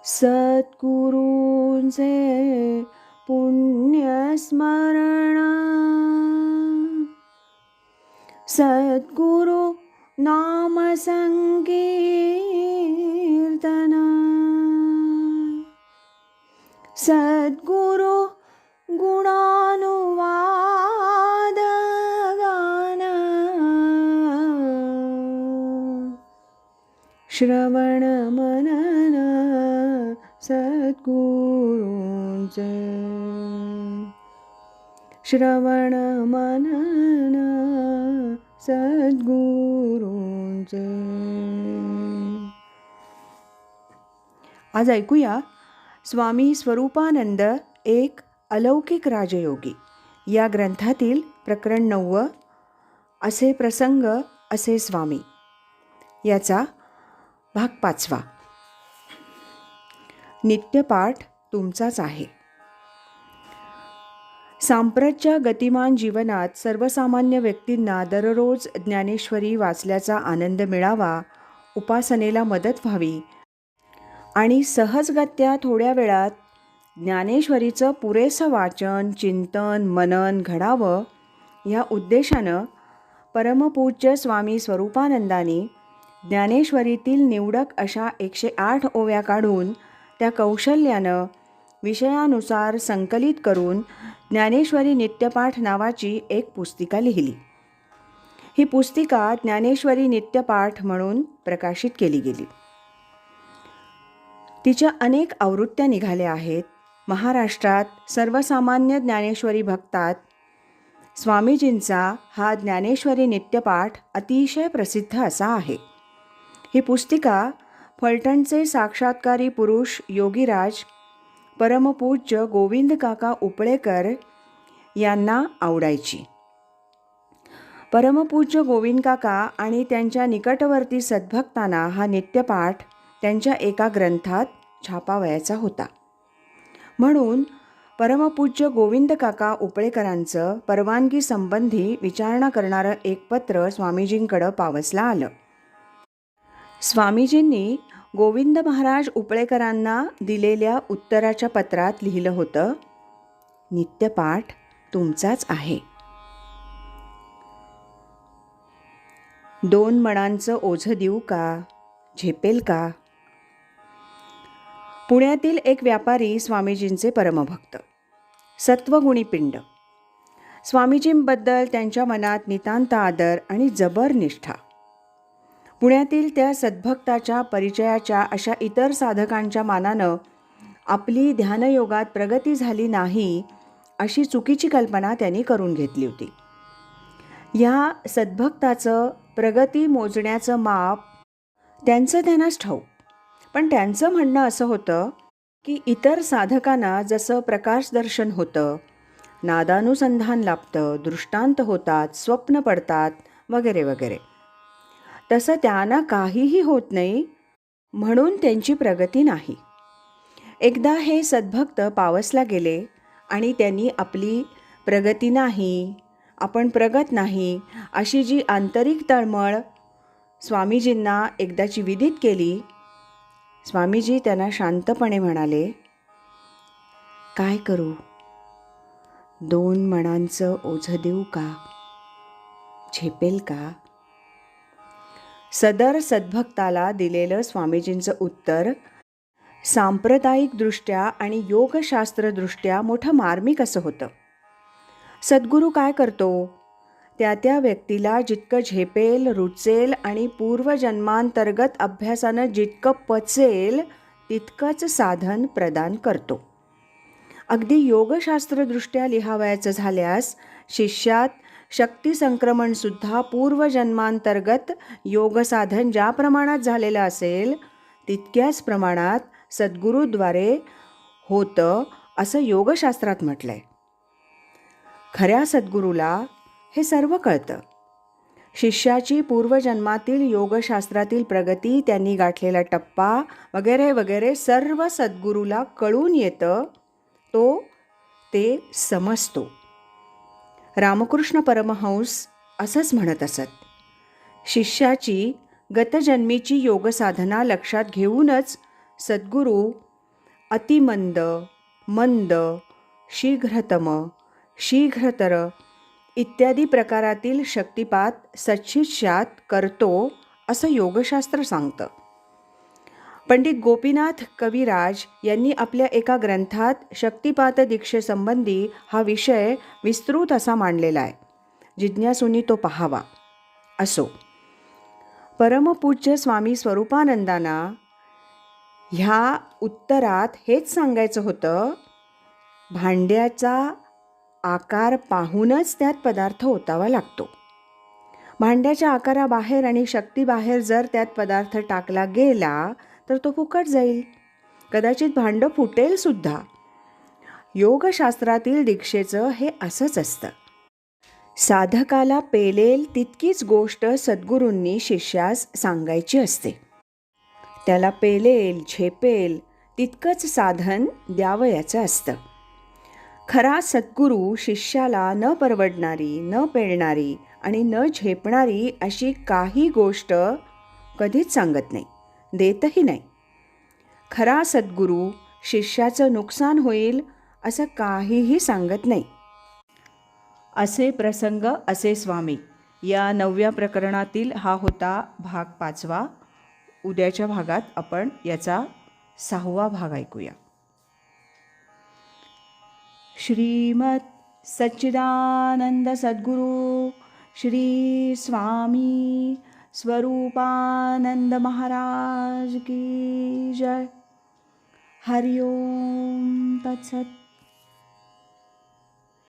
सद्गुरूंचे पुण्यस्मरण, सद्गुरु नाम संकीर्तन, सद्गुरु गुणानुवाद गान, श्रवण मनन सद्गुरूंचे, श्रवण मनन सद्गुरूंचे. आज ऐकूया स्वामी स्वरूपानंद एक अलौकिक राजयोगी या ग्रंथातील प्रकरण 9 असे प्रसंग असे स्वामी याचा भाग 5. नित्यपाठ तुमचाच आहे. सांप्रतच्या गतिमान जीवनात सर्वसामान्य व्यक्तींना दररोज ज्ञानेश्वरी वाचल्याचा आनंद मिळावा, उपासनेला मदत व्हावी आणि सहजगत्या थोड्या वेळात ज्ञानेश्वरीचं पुरेसं वाचन, चिंतन, मनन घडावं या उद्देशानं परमपूज्य स्वामी स्वरूपानंदांनी ज्ञानेश्वरीतील निवडक अशा 108 ओव्या काढून त्या कौशल्यानं विषयानुसार संकलित करून ज्ञानेश्वरी नित्यपाठ नावाची एक पुस्तिका लिहिली. ही पुस्तिका ज्ञानेश्वरी नित्यपाठ म्हणून प्रकाशित केली गेली. तिच्या अनेक आवृत्त्या निघाल्या आहेत. महाराष्ट्रात सर्वसामान्य ज्ञानेश्वरी भक्तात स्वामीजींचा हा ज्ञानेश्वरी नित्यपाठ अतिशय प्रसिद्ध असा आहे. ही पुस्तिका फलटणचे साक्षात्कारी पुरुष योगीराज परमपूज्य गोविंद काका उपळेकर यांना आवडायची. परमपूज्य गोविंद काका आणि त्यांच्या निकटवर्ती सद्भक्तांना हा नित्यपाठ त्यांच्या एका ग्रंथात छापावयाचा होता. म्हणून परमपूज्य गोविंद काका उपळेकरांचं परवानगी संबंधी विचारणा करणारं एक पत्र स्वामीजींकडं पावसला आलं. स्वामीजींनी गोविंद महाराज उपळेकरांना दिलेल्या उत्तराच्या पत्रात लिहिलं होतं, नित्यपाठ तुमचाच आहे. 2 मणांचं ओझं देऊ का, झेपेल का. पुण्यातील एक व्यापारी स्वामीजींचे परमभक्त, सत्वगुणी पिंड. स्वामीजींबद्दल त्यांच्या मनात नितांत आदर आणि जबर निष्ठा. पुण्यातील त्या सद्भक्ताच्या परिचयाच्या अशा इतर साधकांच्या मानानं आपली ध्यानयोगात प्रगती झाली नाही अशी चुकीची कल्पना त्यांनी करून घेतली होती. या सद्भक्ताचं प्रगती मोजण्याचं माप त्यांचं त्यांनाच ठाऊक. पण त्यांचं म्हणणं असं होतं की इतर साधकांना जसं प्रकाशदर्शन होतं, नादानुसंधान लाभतं, दृष्टांत होतात, स्वप्न पडतात वगैरे वगैरे, तसं त्यांना काहीही होत नाही, म्हणून त्यांची प्रगती नाही. एकदा हे सद्भक्त पावसला गेले आणि त्यांनी आपली प्रगती नाही, आपण प्रगत नाही अशी जी आंतरिक तळमळ स्वामीजींना एकदाची विदित केली. स्वामीजी त्यांना शांतपणे म्हणाले, काय करू, 2 मणांचं ओझं देऊ का, झेपेल का. सदर सद्भक्ताला दिलेलं स्वामीजींचं उत्तर सांप्रदायिकदृष्ट्या आणि योगशास्त्रदृष्ट्या मोठं मार्मिक असं होतं. सद्गुरू काय करतो, त्या व्यक्तीला जितकं झेपेल, रुचेल आणि पूर्वजन्मांतर्गत अभ्यासानं जितकं पचेल तितकंच साधन प्रदान करतो. अगदी योगशास्त्रदृष्ट्या लिहावयाचं झाल्यास शिष्यात शक्ती संक्रमणसुद्धा पूर्वजन्मांतर्गत योगसाधन ज्या प्रमाणात झालेलं असेल तितक्याच प्रमाणात सद्गुरूद्वारे होतं असं योगशास्त्रात म्हटलं आहे. खऱ्या सद्गुरूला हे सर्व कळतं. शिष्याची पूर्वजन्मातील योगशास्त्रातील प्रगती, त्यांनी गाठलेला टप्पा वगैरे वगैरे सर्व सद्गुरूला कळून येतं, तो ते समजतो. रामकृष्ण परमहंस असंच म्हणत असत, शिष्याची गतजन्मीची योगसाधना लक्षात घेऊनच सद्गुरू अतिमंद, मंद, शीघ्रतम, शीघ्रतर इत्यादी प्रकारातील शक्तिपात सच्छिष्यात करतो असं योगशास्त्र सांगतं. पंडित गोपीनाथ कविराज यांनी आपल्या एका ग्रंथात शक्तिपात दीक्षेसंबंधी हा विषय विस्तृत असा मांडलेला आहे. जिज्ञासूंनी तो पाहावा. असो, परमपूज्य स्वामी स्वरूपानंदांना ह्या उत्तरात हेच सांगायचं होतं, भांड्याचा आकार पाहूनच त्यात पदार्थ ओतावा लागतो. भांड्याच्या आकाराबाहेर आणि शक्तीबाहेर जर त्यात पदार्थ टाकला गेला तर तो फुकट जाईल, कदाचित भांडं फुटेल सुद्धा. योगशास्त्रातील दीक्षेचं हे असंच असतं. साधकाला पेलेल तितकीच गोष्ट सद्गुरूंनी शिष्यास सांगायची असते. त्याला पेलेल झेपेल तितकंच साधन द्यावयाचं असतं. खरा सद्गुरू शिष्याला न परवडणारी, न पेलणारी आणि न झेपणारी अशी काही गोष्ट कधीच सांगत नाही, देतही नाही. खरा सद्गुरू शिष्याचं नुकसान होईल असं काहीही सांगत नाही. असे प्रसंग असे स्वामी. या 9व्या प्रकरणातील हा होता भाग 5वा. उद्याच्या भागात आपण याचा 6वा भाग ऐकूया. श्रीमद सच्चिदानंद सद्गुरु श्री स्वामी स्वरूपानंद महाराज की जय. हरि ओम तत्सत.